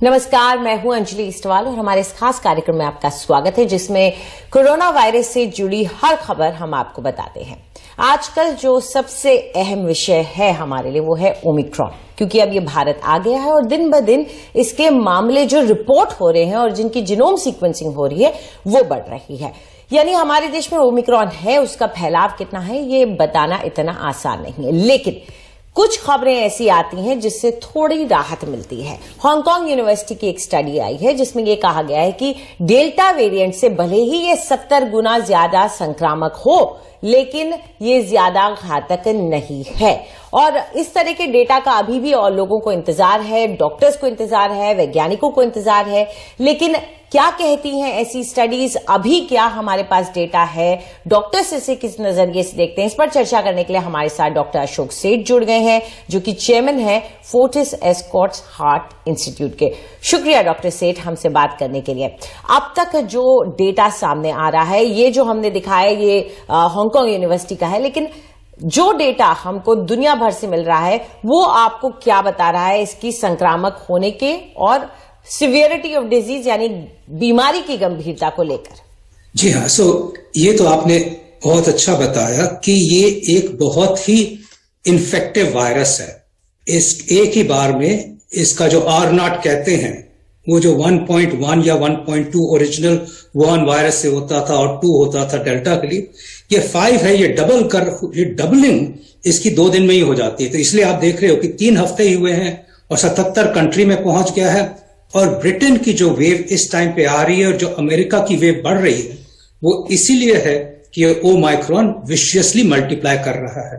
नमस्कार, मैं हूं अंजलि इस्टवाल और हमारे इस खास कार्यक्रम में आपका स्वागत है जिसमें कोरोना वायरस से जुड़ी हर खबर हम आपको बताते हैं। आजकल जो सबसे अहम विषय है हमारे लिए वो है ओमिक्रॉन, क्योंकि अब ये भारत आ गया है और दिन ब दिन इसके मामले जो रिपोर्ट हो रहे हैं और जिनकी जीनोम सीक्वेंसिंग हो रही है वो बढ़ रही है। यानी हमारे देश में ओमिक्रॉन है, उसका फैलाव कितना है ये बताना इतना आसान नहीं है, लेकिन कुछ खबरें ऐसी आती हैं जिससे थोड़ी राहत मिलती है। हांगकांग यूनिवर्सिटी की एक स्टडी आई है जिसमें यह कहा गया है कि डेल्टा वेरिएंट से भले ही ये 70 गुना ज्यादा संक्रामक हो, लेकिन ये ज्यादा घातक नहीं है। और इस तरह के डेटा का अभी भी और लोगों को इंतजार है, डॉक्टर्स को इंतजार है, वैज्ञानिकों को इंतजार है, लेकिन क्या कहती हैं ऐसी स्टडीज, अभी क्या हमारे पास डेटा है, डॉक्टर्स इसे किस नजरिए से देखते हैं, इस पर चर्चा करने के लिए हमारे साथ डॉक्टर अशोक सेठ जुड़ गए हैं जो कि चेयरमैन है फोर्टिस एस्कॉर्ट्स हार्ट इंस्टीट्यूट के। शुक्रिया डॉक्टर सेठ हमसे बात करने के लिए। अब तक जो डेटा सामने आ रहा है, ये जो हमने दिखाया ये हांगकांग यूनिवर्सिटी का है, लेकिन जो डेटा हमको दुनिया भर से मिल रहा है वो आपको क्या बता रहा है इसकी संक्रामक होने के और सिवियरिटी ऑफ डिजीज यानी बीमारी की गंभीरता को लेकर? जी हाँ, ये तो आपने बहुत अच्छा बताया कि ये एक बहुत ही इन्फेक्टिव वायरस है। इस एक ही बार में इसका जो R0 कहते हैं, वो जो 1.1 या 1.2 ओरिजिनल वुहान वायरस से होता था और 2 होता था डेल्टा के लिए, ये 5 है। ये डबलिंग इसकी 2 दिन में ही हो जाती है। तो इसलिए आप देख रहे हो कि 3 हफ्ते ही हुए हैं और 77 कंट्री में पहुंच गया है। और ब्रिटेन की जो वेव इस टाइम पे आ रही है और जो अमेरिका की वेव बढ़ रही है वो इसीलिए है कि ओमाइक्रॉन विशियसली मल्टीप्लाई कर रहा है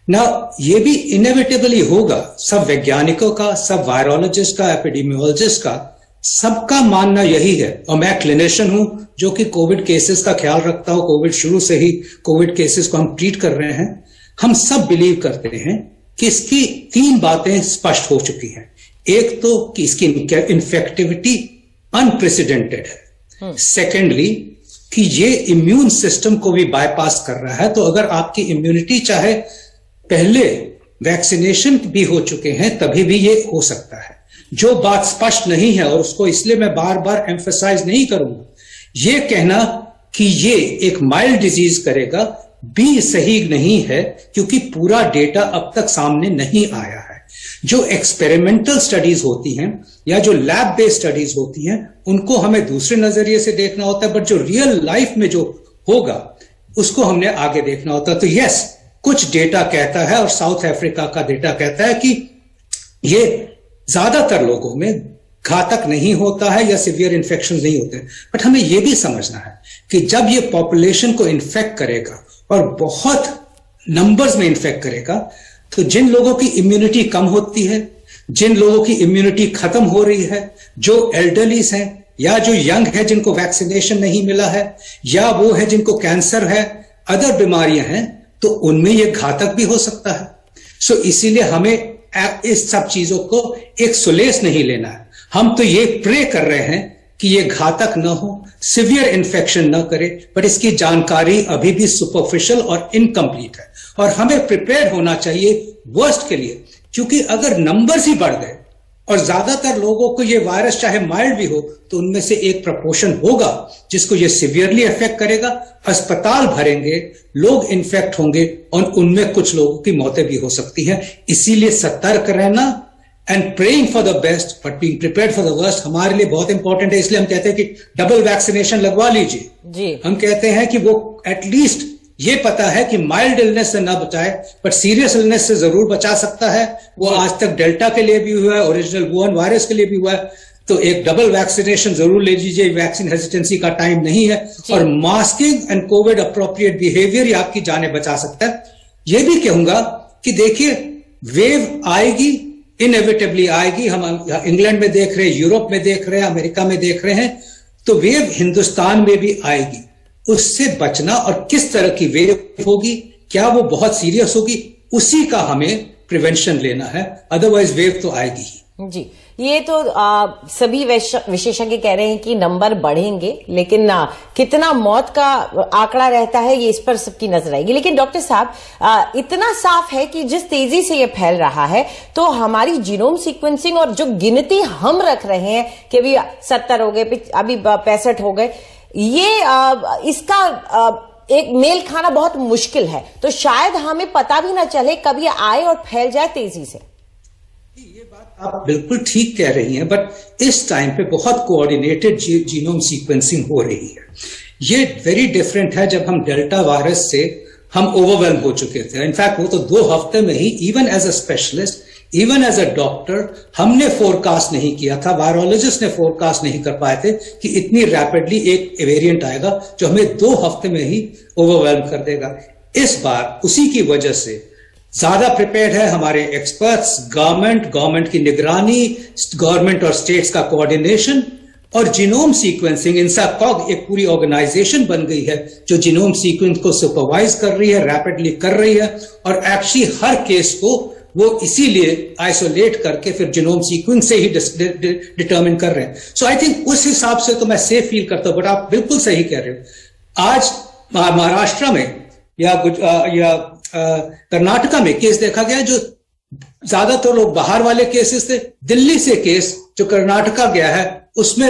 ना। ये भी इनएविटेबली होगा। सब वैज्ञानिकों का, सब वायरोलॉजिस्ट का, एपिडेमियोलॉजिस्ट का, सबका मानना यही है। और मैं क्लिनिशियन हूं जो कि कोविड केसेस का ख्याल रखता हूं। कोविड शुरू से ही कोविड केसेस को हम ट्रीट कर रहे हैं। हम सब बिलीव करते हैं कि इसकी 3 बातें स्पष्ट हो चुकी हैं। एक तो कि इसकी इन्फेक्टिविटी अनप्रेसिडेंटेड है। सेकेंडली कि ये इम्यून सिस्टम को भी बाईपास कर रहा है। तो अगर आपकी इम्यूनिटी चाहे पहले वैक्सीनेशन भी हो चुके हैं तभी भी ये हो सकता है। जो बात स्पष्ट नहीं है और उसको इसलिए मैं बार बार एम्फसाइज नहीं करूंगा, ये कहना कि ये एक माइल्ड डिजीज करेगा भी सही नहीं है, क्योंकि पूरा डेटा अब तक सामने नहीं आया है। जो एक्सपेरिमेंटल स्टडीज होती हैं या जो लैब बेस्ड स्टडीज होती हैं उनको हमें दूसरे नजरिए से देखना होता है, बट जो रियल लाइफ में जो होगा उसको हमने आगे देखना होता है। तो यस, कुछ डेटा कहता है और साउथ अफ्रीका का डेटा कहता है कि ये ज्यादातर लोगों में घातक नहीं होता है या सीवियर इन्फेक्शन नहीं होते। बट हमें यह भी समझना है कि जब ये पॉपुलेशन को इन्फेक्ट करेगा और बहुत नंबर्स में इन्फेक्ट करेगा, तो जिन लोगों की इम्यूनिटी कम होती है, जिन लोगों की इम्यूनिटी खत्म हो रही है, जो एल्डरलीज हैं या जो यंग है जिनको वैक्सीनेशन नहीं मिला है, या वो है जिनको कैंसर है, अदर बीमारियां हैं, तो उनमें ये घातक भी हो सकता है। इसीलिए हमें इस सब चीजों को एक सुलेस नहीं लेना है। हम तो ये प्रे कर रहे हैं कि ये घातक न हो, सिवियर इन्फेक्शन न करे, बट इसकी जानकारी अभी भी सुपरफिशियल और इनकम्प्लीट है। और हमें प्रिपेयर होना चाहिए वर्स्ट के लिए, क्योंकि अगर नंबर्स ही बढ़ गए और ज्यादातर लोगों को ये वायरस चाहे माइल्ड भी हो, तो उनमें से एक प्रपोर्शन होगा जिसको ये सिवियरली अफेक्ट करेगा। अस्पताल भरेंगे, लोग इन्फेक्ट होंगे और उनमें कुछ लोगों की मौतें भी हो सकती हैं। इसीलिए सतर्क रहना and praying for the best but being prepared for the worst हमारे लिए बहुत इंपॉर्टेंट है। इसलिए हम कहते हैं कि डबल वैक्सीनेशन लगवा लीजिए जी। हम कहते हैं कि वो एटलीस्ट ये पता है कि माइल्ड इलनेस से ना बचाए, बट सीरियस इलनेस से जरूर बचा सकता है। वो आज तक डेल्टा के लिए भी हुआ है, ओरिजिनल वुहान वायरस के लिए भी हुआ है। तो एक डबल वैक्सीनेशन जरूर ले लीजिए। वैक्सीन हेजिटेंसी का टाइम नहीं है। और masking and covid appropriate behaviour ही आपकी जानें बचा सकता है। ये भी कहूंगा कि देखिए, वेव आएगी, इनएविटेबली आएगी। हम इंग्लैंड में देख रहे हैं, यूरोप में देख रहे हैं, अमेरिका में देख रहे हैं, तो वेव हिंदुस्तान में भी आएगी। उससे बचना और किस तरह की वेव होगी, क्या वो बहुत सीरियस होगी, उसी का हमें प्रिवेंशन लेना है। अदरवाइज वेव तो आएगी ही। जी, ये तो सभी विशेषज्ञ कह रहे हैं कि नंबर बढ़ेंगे, लेकिन कितना मौत का आंकड़ा रहता है ये इस पर सबकी नजर आएगी। लेकिन डॉक्टर साहब, इतना साफ है कि जिस तेजी से ये फैल रहा है, तो हमारी जीनोम सीक्वेंसिंग और जो गिनती हम रख रहे हैं कि अभी 70 हो गए, अभी 65 हो गए, ये इसका एक मेल खाना बहुत मुश्किल है। तो शायद हमें पता भी ना चले कब ये आए और फैल जाए तेजी से। ये बात आप बिल्कुल ठीक कह रही हैं, बट इस टाइम पे बहुत कोऑर्डिनेटेड जीनोम सीक्वेंसिंग हो रही है। ये वेरी डिफरेंट है जब हम डेल्टा वायरस से हम ओवरवेल्म हो चुके थे। इनफैक्ट वो तो 2 हफ्ते में ही, even as a specialist, even as a doctor, हमने फोरकास्ट नहीं किया था, वायरोलॉजिस्ट ने फोरकास्ट नहीं कर पाए थे कि इतनी रैपिडली एक वेरिएंट आएगा जो हमें 2 हफ्ते में ही ओवरवेल्म कर देगा। इस बार उसी की वजह से ज्यादा प्रिपेयर्ड है हमारे एक्सपर्ट्स, गवर्नमेंट की निगरानी, गवर्नमेंट और स्टेट्स का कोऑर्डिनेशन और जीनोम सीक्वेंसिंग, इंसाकॉग एक पूरी ऑर्गेनाइजेशन बन गई है जो जीनोम सीक्वेंस को सुपरवाइज कर रही है, रैपिडली कर रही है, और एक्चुअली हर केस को वो इसीलिए आइसोलेट करके फिर जीनोम सीक्वेंस से ही डिटरमिन कर रहे हैं। सो आई थिंक उस हिसाब से तो मैं सेफ फील करता हूं, बट आप बिल्कुल सही कह रहे हो। आज महाराष्ट्र में या कर्नाटका में केस देखा गया, जो ज्यादातर लोग बाहर वाले केसेस थे। दिल्ली से केस जो कर्नाटका गया है उसमें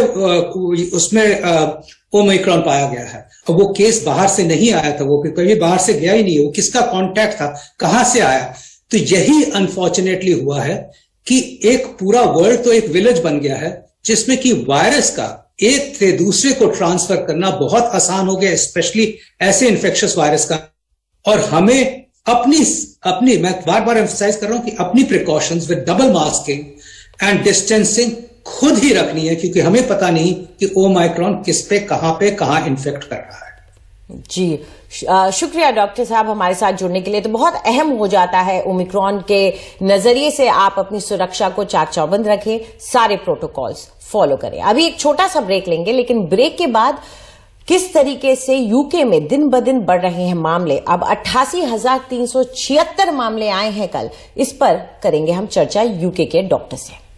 ओमिक्रॉन पाया गया है, और वो केस बाहर से नहीं आया था, वो कभी बाहर से गया ही नहीं है, वो किसका कांटेक्ट था, कहां से आया। तो यही अनफॉर्चुनेटली हुआ है कि एक पूरा वर्ल्ड तो एक विलेज बन गया है, जिसमें कि वायरस का एक से दूसरे को ट्रांसफर करना बहुत आसान हो गया, स्पेशली ऐसे इन्फेक्शियस वायरस का। और हमें अपनी मैं बार बार एम्फसाइज कर रहा हूं कि अपनी precautions with double masking and distancing खुद ही रखनी है, क्योंकि हमें पता नहीं कि ओमाइक्रॉन किस पे कहां इन्फेक्ट कर रहा है। जी, शुक्रिया डॉक्टर साहब हमारे साथ जुड़ने के लिए। तो बहुत अहम हो जाता है ओमिक्रॉन के नजरिए से, आप अपनी सुरक्षा को चाक चौबंद रखें, सारे प्रोटोकॉल्स फॉलो करें। अभी एक छोटा सा ब्रेक लेंगे, लेकिन ब्रेक के बाद किस तरीके से यूके में दिन ब दिन बढ़ रहे हैं मामले, अब 88,376 मामले आए हैं कल, इस पर करेंगे हम चर्चा यूके के डॉक्टर से।